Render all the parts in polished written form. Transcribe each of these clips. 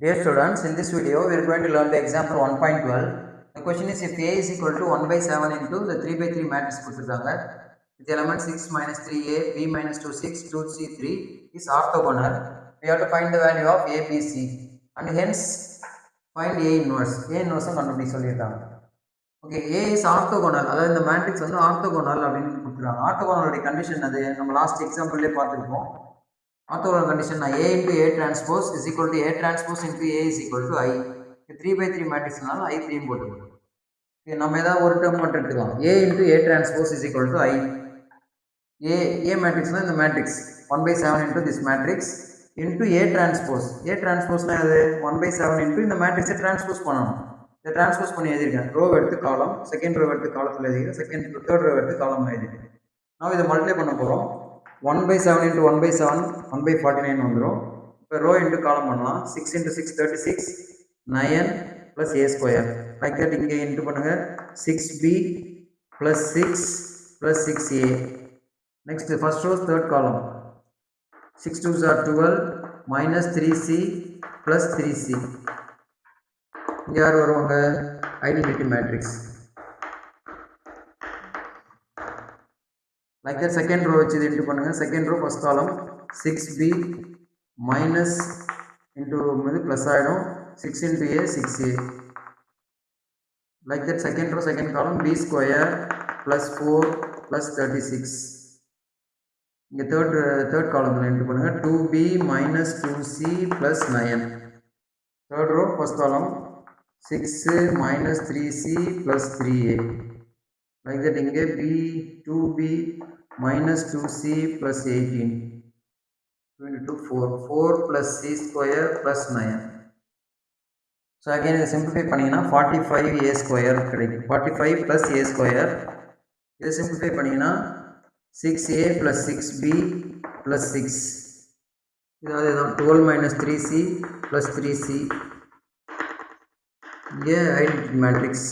Dear students, in this video we are going to learn the example 1.12. The question is if A is equal to 1 by 7 into the 3 by 3 matrix கொடுத்திருக்காங்க with element 6 minus 3A, B minus 2, 6, 2, C, 3 is orthogonal. We have to find the value of A, B, C and hence find A inverse. A inverse கண்டுபிடி சொல்லியிருக்காங்க. Okay, A is orthogonal. அதாவது இந்த matrix வந்து orthogonal அப்படின்னு கொடுத்துருக்காங்க. ஆர்த்தோகோனலுடைய condition அது நம்ம last எக்ஸாம்பிள்லேயே பார்த்துருப்போம். Orthogonal condition A into A transpose is equal to A transpose into A is equal to I. 3 by 3 matrix I 3 போட்டுருக்கோம். நம்ம ஏதாவது ஒரு டேர்ம் மட்டும் எடுத்துக்கலாம். A into A transpose is equal to I. A matrix இந்த matrix 1 by 7 into this matrix into A transpose. A transpose அது 1 by 7 into இந்த மேட்ரிக்ஸை transpose பண்ணணும். இதை transpose பண்ணி எழுதியிருக்கேன். ரோ எடுத்து காலம், செகண்ட் ரோ எடுத்து காலத்தில் எழுதியிருக்கேன், தேர்ட் ரோ எடுத்து காலம் எழுதியிருக்கேன். நான் இதை மல்டிப்ளை பண்ண போகிறோம். 1 by 7 into 1 by 7 1 by 49 வந்துரும். இப்போ ரோ இன்ட்டு காலம் பண்ணலாம். 6 into 6 36 9 plus a square. Like that இங்கே இன்ட்டு பண்ணுங்க. 6b plus 6 plus 6a. Next first row third column 6 2s are 12 minus 3c plus 3c. இங்கே யார் வருவாங்க? Identity matrix. Like that second row வச்சு இன்ட்டு பண்ணுங்க. Second row first column 6b minus into plus ஆயிடும் 6 into a 6a. Like that second row second column b square plus 4 plus 36. இங்க third column into பண்ணுங்க 2b minus 2c plus 9. Third row first column 6 minus 3c plus 3a. Like that இங்கே b 2b minus 2c plus 18 22 4 plus c square plus 9. So again இதை simplify பண்ணிங்கன்னா 45a square கிடைக்கும். 45 plus a square. இதை simplify பண்ணிங்கன்னா 6a plus 6b plus 6. இதாவது 12 minus 3c plus 3c. இங்கே identity matrix.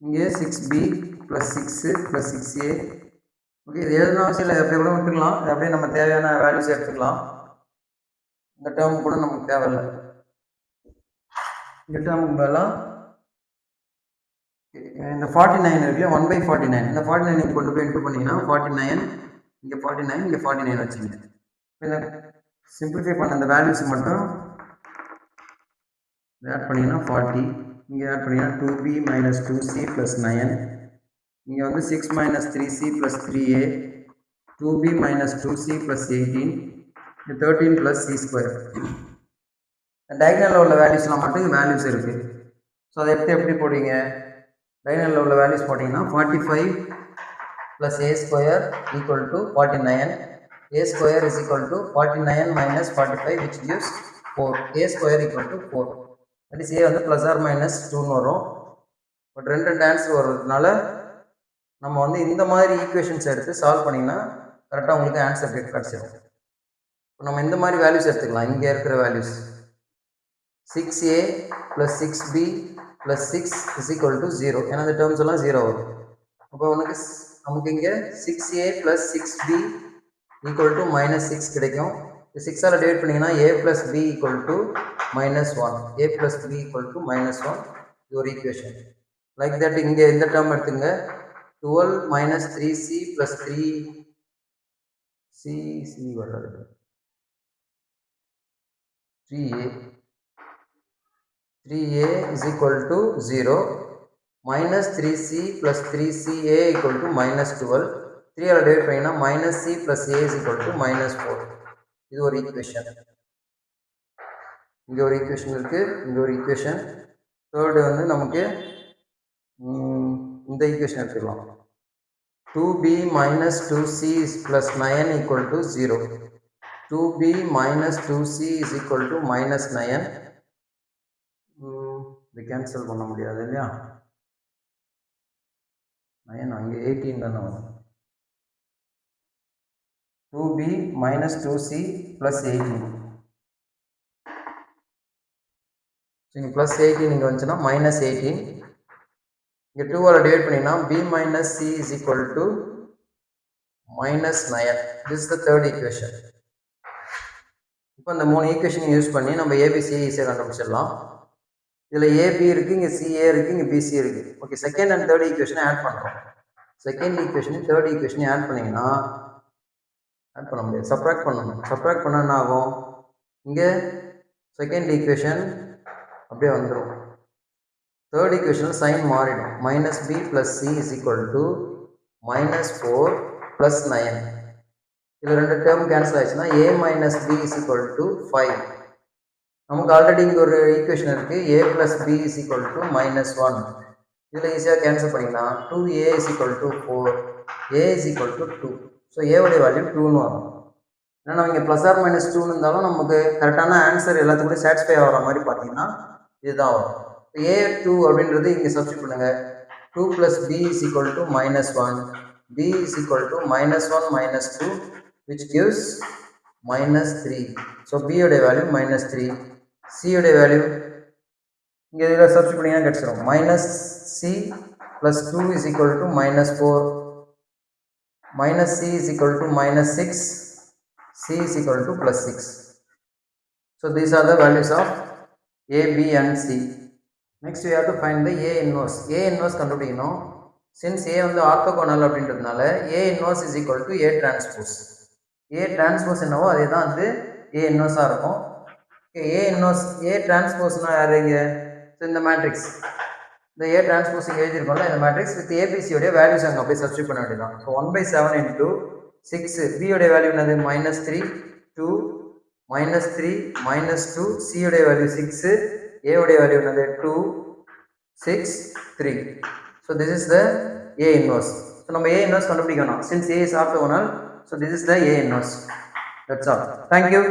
இங்கே 6b plus 6 plus 6a. Okay, இது எழுதணும் அவசியம் இல்லை, அப்படியே கூட விட்டுக்கலாம். இது அப்படியே நம்ம தேவையான வேல்யூஸ் எடுத்துக்கலாம். இந்த டேர்ம் கூட நமக்கு தேவையில்லை. இந்த டேர்முக்கு பதிலாக இந்த 49 இருக்குல்ல 1 by 49, இந்த 49 கொண்டு போய் இன்ட்டு பண்ணிங்கன்னா 49 இங்கே 49 இங்கே 49 வச்சுங்க. இந்த சிம்பிளிஃபை பண்ண இந்த வேல்யூஸ் மட்டும் ஆட் பண்ணிங்கன்னா 40. இங்கே ஆட் பண்ணிங்கன்னா 2b minus 2c plus 9. இங்கே வந்து 6 minus 3c plus 3a. 2b minus 2c plus 18. 13 plus c square. டயகனலில் உள்ள வேல்யூஸ்லாம் மட்டும் வேல்யூஸ் இருக்குது. ஸோ அதை எப்படி போடுவீங்க? டயகனலில் உள்ள வேல்யூஸ் போட்டிங்கன்னா 45 plus a square equal to 49. a square is equal to 49 minus 45 which gives 4. a square equal to 4. That is a வந்து plus R minus 2ன்னு வரும். பட் ரெண்டு ஆன்சர் வர்றதுனால நம்ம வந்து இந்த மாதிரி ஈக்குவேஷன்ஸ் எடுத்து சால்வ் பண்ணிங்கன்னா கரெக்டாக உங்களுக்கு ஆன்சர் கிடச்சிடும். இப்போ நம்ம இந்த மாதிரி வேல்யூஸ் எடுத்துக்கலாம். இங்கே இருக்கிற values 6a plus 6b plus 6 is equal to 0. ஏன்னா இந்த டேர்ம்ஸ் எல்லாம் 0 வரும். அப்போ நமக்கு இங்கே 6a plus 6b equal to minus 6 கிடைக்கும். 6ஆல் டிவைட் பண்ணிங்கன்னா a plus b equal to minus 1. a plus b equal to minus 1 your equation. Like that இங்கே இந்த டேர்ம் எடுத்துங்க. 12 minus 3c plus 3c வர்றது 3a is equal to 0 minus 3c plus 3ca equal to minus 12. 3ஆல் divide பண்ணிங்கன்னா minus c plus a is equal to minus 4. இது ஒரு equation. இங்கே ஒரு equation இருக்குது, இங்கே ஒரு ஈக்குவேஷன். தேர்டு வந்து நமக்கு இந்த ஈக்குவேஷன் எடுத்துக்கலாம். 2b minus 2c plus 9 equal to 0. 2b minus 2c is equal to minus 9. இது கேன்சல் பண்ண முடியாது இல்லையா? 9 அங்கே 18 தானே வரும். 2b minus 2c plus 18. இங்கே ப்ளஸ் 18 இங்கே வந்துச்சுன்னா மைனஸ் 18. இங்கே 2ஆல் டிவைட் பண்ணிங்கன்னா b minus c is equal to minus 9. This is the third equation. இப்போ இந்த 3 ஈக்குவேஷன் யூஸ் பண்ணி நம்ம ஏபிசியை ஈஸியாக கண்டுபிடிச்சிடலாம். இதில் ஏபி இருக்குது, இங்கே சிஏ இருக்குது, இங்கே பிசி இருக்குது. ஓகே, செகண்ட் அண்ட் தேர்ட் ஈக்குவேஷனை ஆட் பண்ணுறோம். செகண்ட் ஈக்குவேஷன் தேர்ட் ஈக்குவேஷனையும் ஆட் பண்ணிங்கன்னா ஆட் பண்ண முடியாது, சப்ராக்ட் பண்ணணும். சப்ராக்ட் பண்ணால் என்ன ஆகும்? இங்கே செகண்ட் ஈக்குவேஷன் அப்படியே வந்துடும். தேர்ட் ஈக்குவேஷனில் சைன் மாறிடும். Minus B plus C is equal to -4 + 9. இதில் 2 டேர்ம் கேன்சல் ஆயிடுச்சுன்னா a minus B is equal to 5. நமக்கு ஆல்ரெடி இங்கே ஒரு ஈக்குவேஷன் இருக்குது, a plus B is equal to -1. இதில் ஈஸியாக கேன்சல் பண்ணிங்கன்னா 2a is equal to 4, a is equal to 2. So ஏவுடைய வேல்யூ 2ன்னு வரும். ஏன்னா நம்ம இங்கே ப்ளஸ் ஆர் மைனஸ் 2ன்னு இருந்தாலும் நமக்கு கரெக்டான ஆன்சர் எல்லாத்துக்கும் சாட்டிஸ்ஃபை ஆகிற மாதிரி பார்த்தீங்கன்னா இதுதான் வரும். a2 அப்படின்றது இங்கே சப்ஸ்டிட் பண்ணுங்க. 2 + b is equal to -1, b is equal to -1 - 2, which gives -3. So b உடைய வேல்யூ -3, c உடைய வேல்யூ இங்கே இதில் சப்ஸ்டிட் பண்ணிங்கன்னா கிடச்சிடும். -c + 2 is equal to -4, -c is equal to -6, c is equal to +6. So these are the values of a, b and c. Next we have to find the a inverse. a inverse கண்டுபிடிக்கணும். Since a வந்து orthogonal அப்படின்றதுனால a inverse is equal to a transpose. a transpose என்னவோ அதே தான் வந்து a inverse இருக்கும். a inverse a transpose யார் இங்க? ஸோ இந்த மேட்ரிக்ஸ், இந்த a transpose இங்கே எழுதியிருக்கோம்ல, இந்த மேட்ரிக்ஸ் வித் abc உடைய வேல்யூஸ் அங்கே அப்படியே சப்ஸ்டிட் பண்ண வேண்டியதான். ஸோ 1/7 into 6, b உடைய வேல்யூ என்னது? -3, 2, -3, -2, c உடைய வேல்யூ 6, a உடைய வேல்யூ என்னது? 2, 6, 3. So this is the a inverse. So நம்ம a inverse கண்டுபிடிக்கணும். Since a is orthogonal, so this is the a inverse. That's all. Thank you.